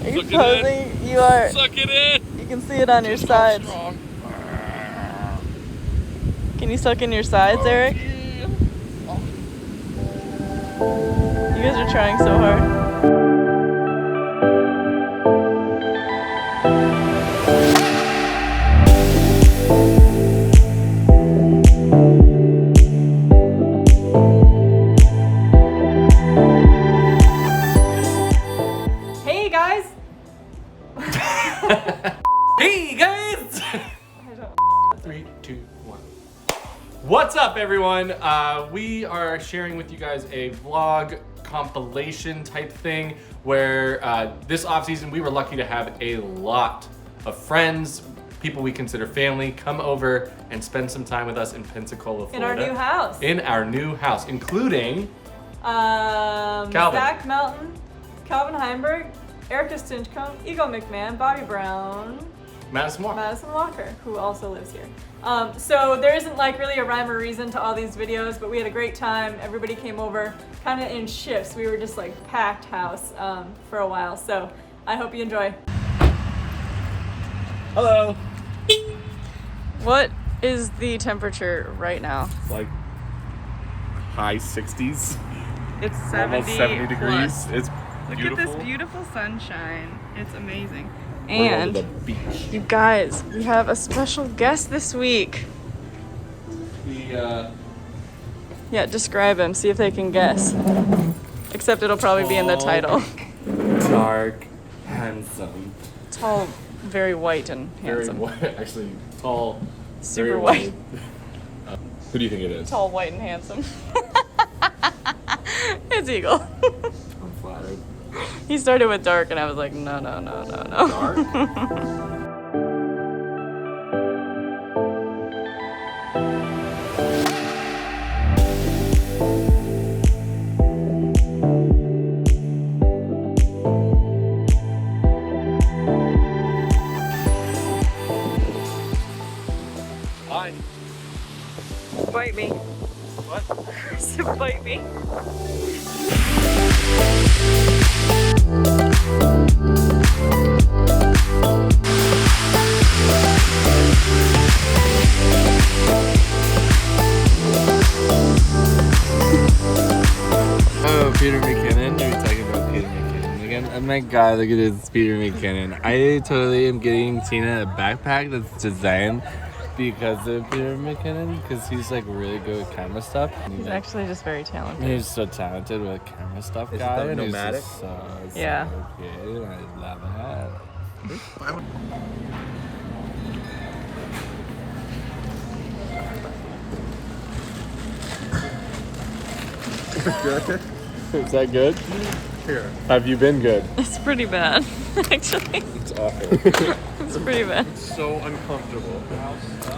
Are you posing? You are. Suck it in. You can see it on your sides. Can you suck in your sides, Eric? Yeah. You guys are trying so hard. Hey guys! Hey guys! 3, 2, 1. What's up, everyone? We are sharing with you guys a vlog compilation type thing where this off season we were lucky to have a lot of friends, people we consider family, come over and spend some time with us in Pensacola, Florida. In our new house. In our new house, including Zach Melton, Calvin Heimborg, Erika Stinchcomb, Eagle Mcmahon, Bobby Brown, Madison Walker, who also lives here. So there isn't like really a rhyme or reason to all these videos, but we had a great time. Everybody came over kind of in shifts. We were just like packed house for a while. So I hope you enjoy. Hello. What is the temperature right now? It's like high 60s. It's 70, almost 70 degrees. plus. It's Look beautiful. at this beautiful sunshine. It's amazing. We're going And to the beach. you guys, we have a special guest this week. Yeah, describe him, see if they can guess. Except it'll probably be in the title. Dark, handsome. Tall, very white and handsome. Very white, actually tall. Super very white. Who do you think it is? Tall, white, and handsome. It's Eagle. I'm flattered. He started with dark and I was like, no. Dark? Hi. Bite me. What? So bite me. Oh, Peter McKinnon. Are we talking about Peter McKinnon again? Oh my god, look at this Peter McKinnon. I totally am getting Tina a backpack that's designed because of Peter McKinnon, because he's like really good with camera stuff. He's actually just very talented. He's so talented with camera stuff, Is it guy. the And he's nomadic? just so Yeah. good. I love that. Good. Is that good? Here. Have you been good? It's pretty bad, actually. It's awful. It's pretty bad. So uncomfortable. It's not.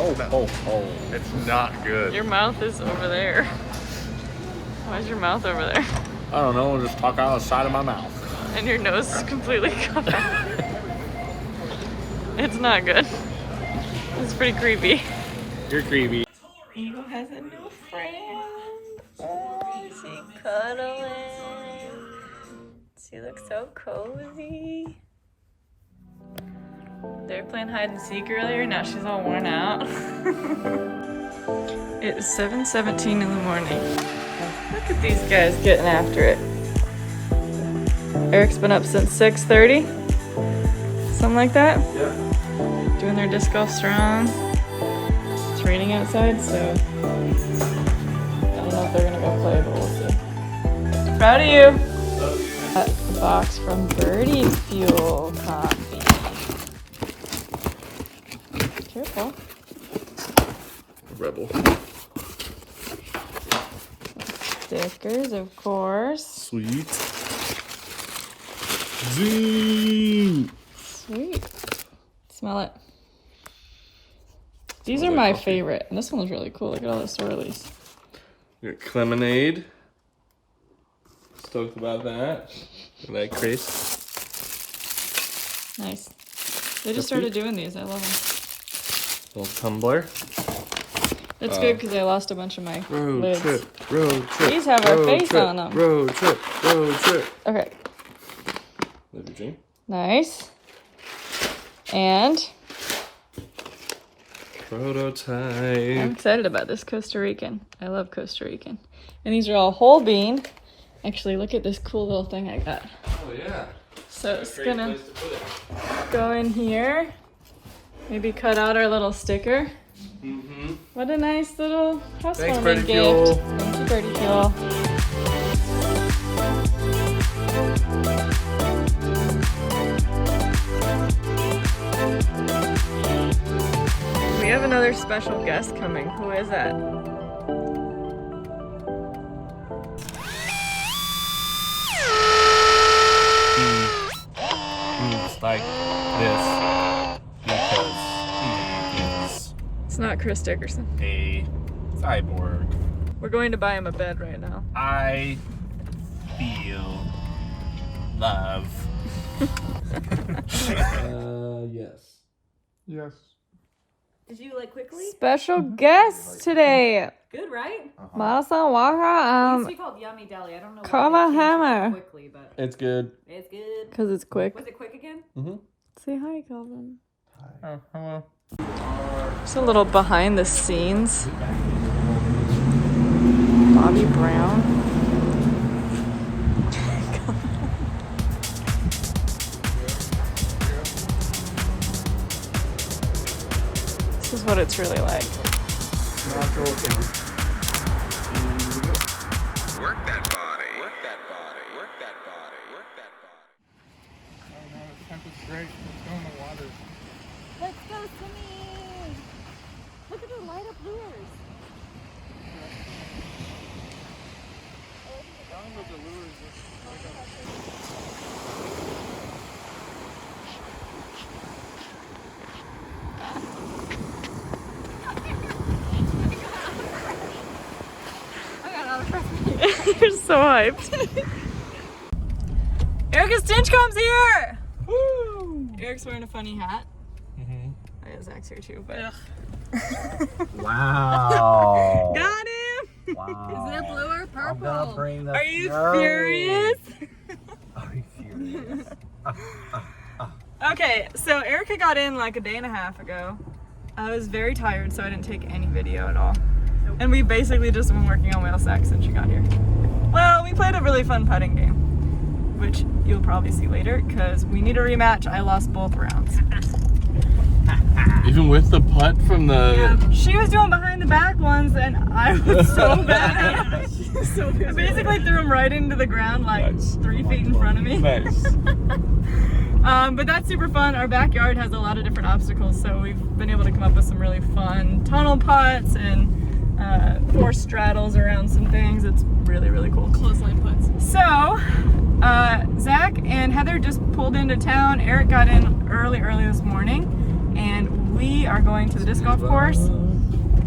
Oh. It's not good. Your mouth is over there. Why is your mouth over there? I don't know, I'll just talk out the side of my mouth. And your nose is completely covered. It's not good. It's pretty creepy. You're creepy. Eagle has a new friend. Oh, is he cuddling? She looks so cozy. They were playing hide and seek earlier, now she's all worn out. It's 7:17 in the morning. Look at these guys getting after it. Eric's been up since 6:30. Something like that? Yeah. Doing their disc golf strong. It's raining outside, so I don't know if they're gonna go play, but we'll see. Proud of you. Got a box from Birdie Fuel Coffee. Careful. Rebel. Stickers, of course. Sweet. Zoo. Sweet. Smell it. These are my favorite. And this one's really cool. Look at all the swirlies. Your lemonade. Stoked about that. Like Chris. Nice. They just started doing these. I love them. Little tumbler. It's good because I lost a bunch of my lids. Road trip. These have our face on them. Road trip. Road trip. Okay. Live your dream. Nice. And Prototype. I'm excited about this Costa Rican. I love Costa Rican. And these are all whole bean. Actually, look at this cool little thing I got. Oh yeah. So it's gonna go in here. Maybe cut out our little sticker. Mm-hmm. What a nice little housewarming Birdie gift. Fuel. Thank you, Birdie Fuel. We have another special guest coming. Who is that? Moves like this because he is It's not Chris Dickerson. a cyborg. We're going to buy him a bed right now. I feel love. Yes. Yes. Did you like quickly? Special guest today. Good, right? Madison Walker. It used to be called Yummy Deli. I don't know Come why on, they changed it Hammer. quickly, but It's good. it's good. Because it's quick. Was it quick again? Mm-hmm. Say hi, Calvin. Oh, hello. Just a little behind the scenes. Bobby Brown. This is what it's really like. Work that body. Work that body. Work that body. Work that body. Oh no, the temp is great. Let's go in the water. Let's go swimming. Look at the light up lures. You're so hyped. Erika Stinchcomb's here! Woo! Eric's wearing a funny hat. Mm-hmm. I guess Zach's here too, but. Wow. Got him! Wow. Is it blue or purple? Are you furious? Are you furious? Okay, so Erika got in like a day and a half ago. I was very tired, so I didn't take any video at all. And we've basically just been working on whale sack since she got here. Well, we played a really fun putting game, which you'll probably see later, because we need a rematch. I lost both rounds. Even with the putt from the. Yeah, she was doing behind the back ones, and I was so bad. I basically threw them right into the ground, like 3 feet in front of me. Nice. But that's super fun. Our backyard has a lot of different obstacles, so we've been able to come up with some really fun tunnel putts and force straddles around some things. It's really, really cool. Clothesline putts. So, Zach and Heather just pulled into town. Eric got in early this morning, and we are going to the disc golf course.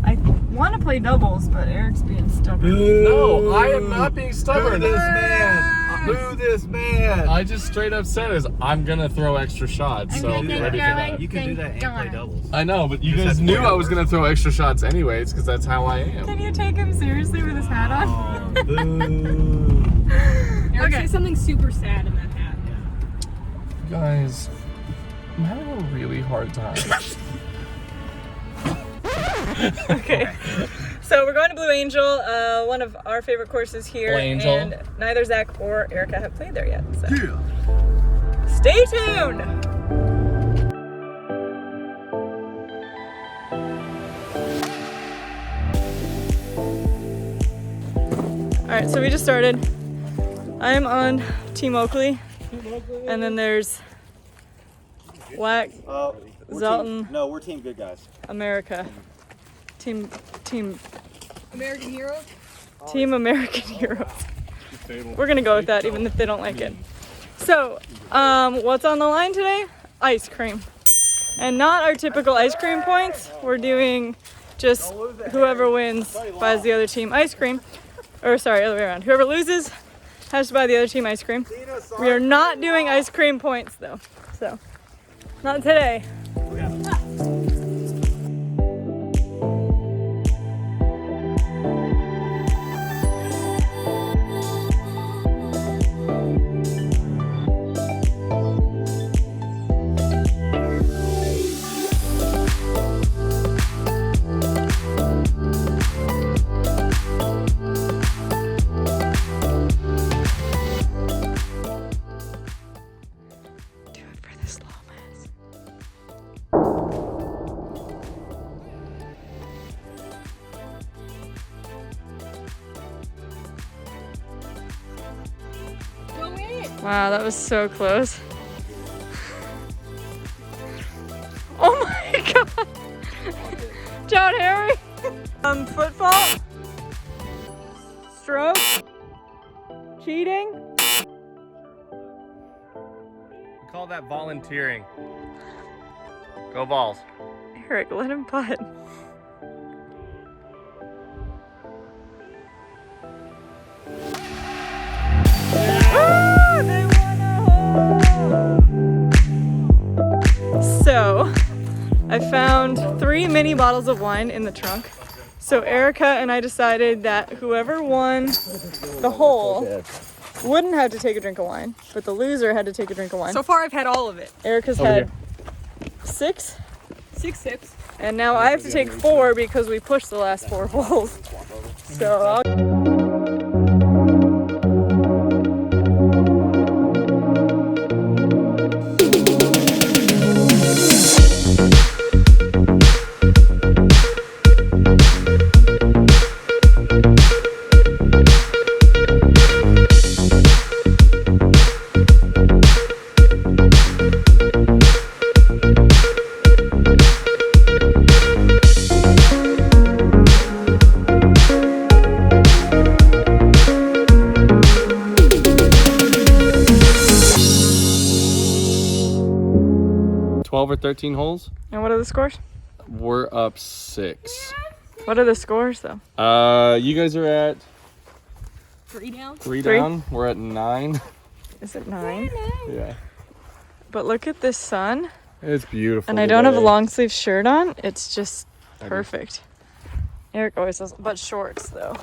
I want to play doubles, but Eric's being stubborn. No, I am not being stubborn. Boo this man! Boo this man! I just straight up said is I'm gonna throw extra shots, so Okay, be ready for that. You can do that and play doubles. I know, but you Just guys have to knew play I was doubles. gonna throw extra shots anyways, because that's how I am. Can you take him seriously with his hat on? Boo. Eric, Okay. say something super sad in that hat. Guys, I'm having a really hard time. Okay. So we're going to Blue Angel, one of our favorite courses here. Blue Angel. And neither Zach or Erika have played there yet. So Yeah. stay tuned. Alright, so we just started. I'm on Team Oakley. And then there's Whack, We're Zalton, team, no, we're Team Good Guys. America. Team American Hero? Team American Heroes. We're gonna go with that even if they don't like it. So, what's on the line today? Ice cream. And not our typical ice cream points. We're doing just whoever wins buys the other team ice cream. Or sorry, other way around. Whoever loses has to buy the other team ice cream. We are not doing ice cream points though. So, not today. Wow, that was so close. Oh my god! John Harry! Football? Stroke? Cheating? We call that volunteering. Go Vols. Eric, let him putt. They won a hole! So, I found 3 mini bottles of wine in the trunk. So Erika and I decided that whoever won the hole wouldn't have to take a drink of wine, but the loser had to take a drink of wine. So far, I've had all of it. Erika's had 6, 6 sips. and now I have to take 4 because we pushed the last 4 holes. So I'll... 12 or 13 holes. And what are the scores? We're up 6. What are the scores though? You guys are at 3 down. 3 Three? down. We're at 9. Is it 9? Yeah. But look at this sun. It's beautiful. And I don't have a today. long sleeve shirt on. It's just perfect. Eric always does, but shorts though.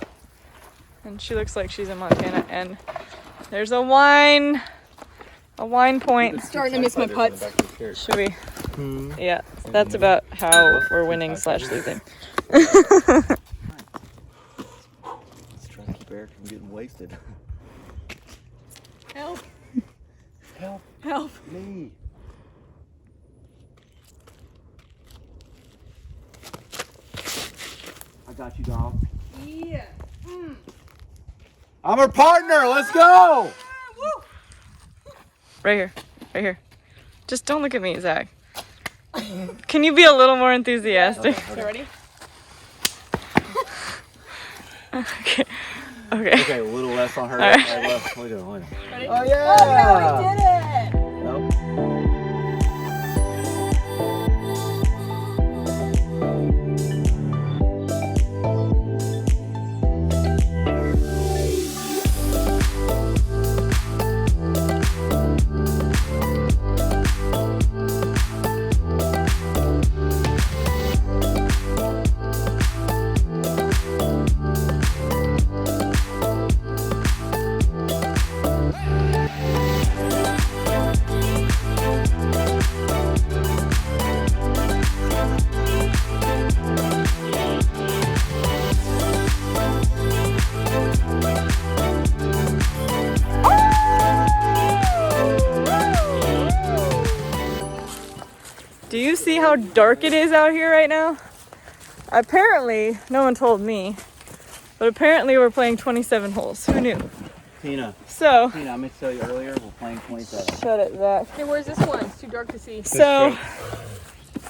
And she looks like she's in Montana. And there's a wine point. Starting to miss my putts. Should we? Yeah, that's about how we're winning / losing. Let's try to keep Eric from getting wasted. Help. Help Help. me. I got you, dog. Yeah. I'm her partner. Let's go. Right here, right here. Just don't look at me, Zach. Can you be a little more enthusiastic? Okay, ready? Okay. Okay. Okay, a little less on her. All right. Look at it. Ready? Oh yeah. We did it. Nope. Do you see how dark it is out here right now? Apparently, no one told me, but apparently we're playing 27 holes. Who knew? Tina, So, I meant to tell you earlier, we're playing 27. shut it, Zach. Hey, where's this one? It's too dark to see. So,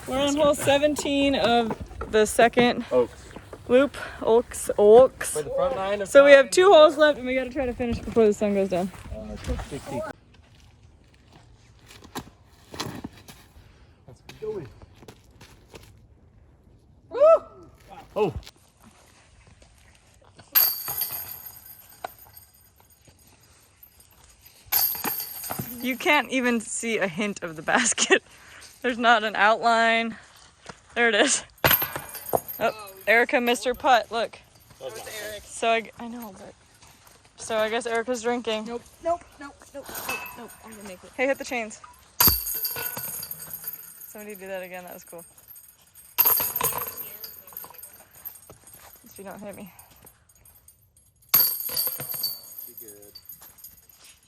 we're on hole 17 of the second Oaks. loop. Oaks. For the front 9 of So we have 2 holes left and we gotta try to finish before the sun goes down. 60. Oh. You can't even see a hint of the basket. There's not an outline. There it is. Oh, Erika missed her putt. Look. So I know, but so I guess Erika's drinking. Nope. I'm gonna make it. Hey, hit the chains. Somebody do that again. That was cool. If you don't hit me.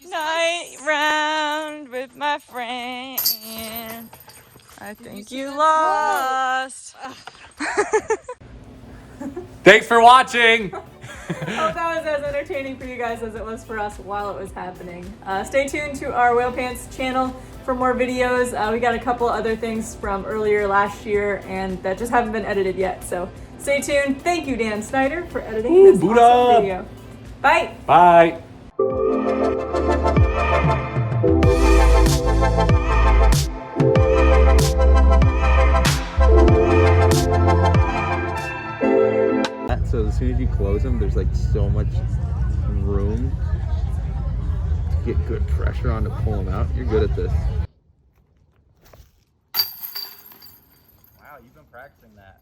Night round with my friend. I think you lost. Thanks for watching. Hope that was as entertaining for you guys as it was for us while it was happening. Stay tuned to our Whale Pants channel for more videos. We got a couple other things from earlier last year and that just haven't been edited yet. So stay tuned. Thank you, Dan Snyder, for editing this Buddah. awesome video. Bye. Bye. So as soon as you close them, there's like so much room to get good pressure on to pull them out. You're good at this. Wow, you've been practicing that.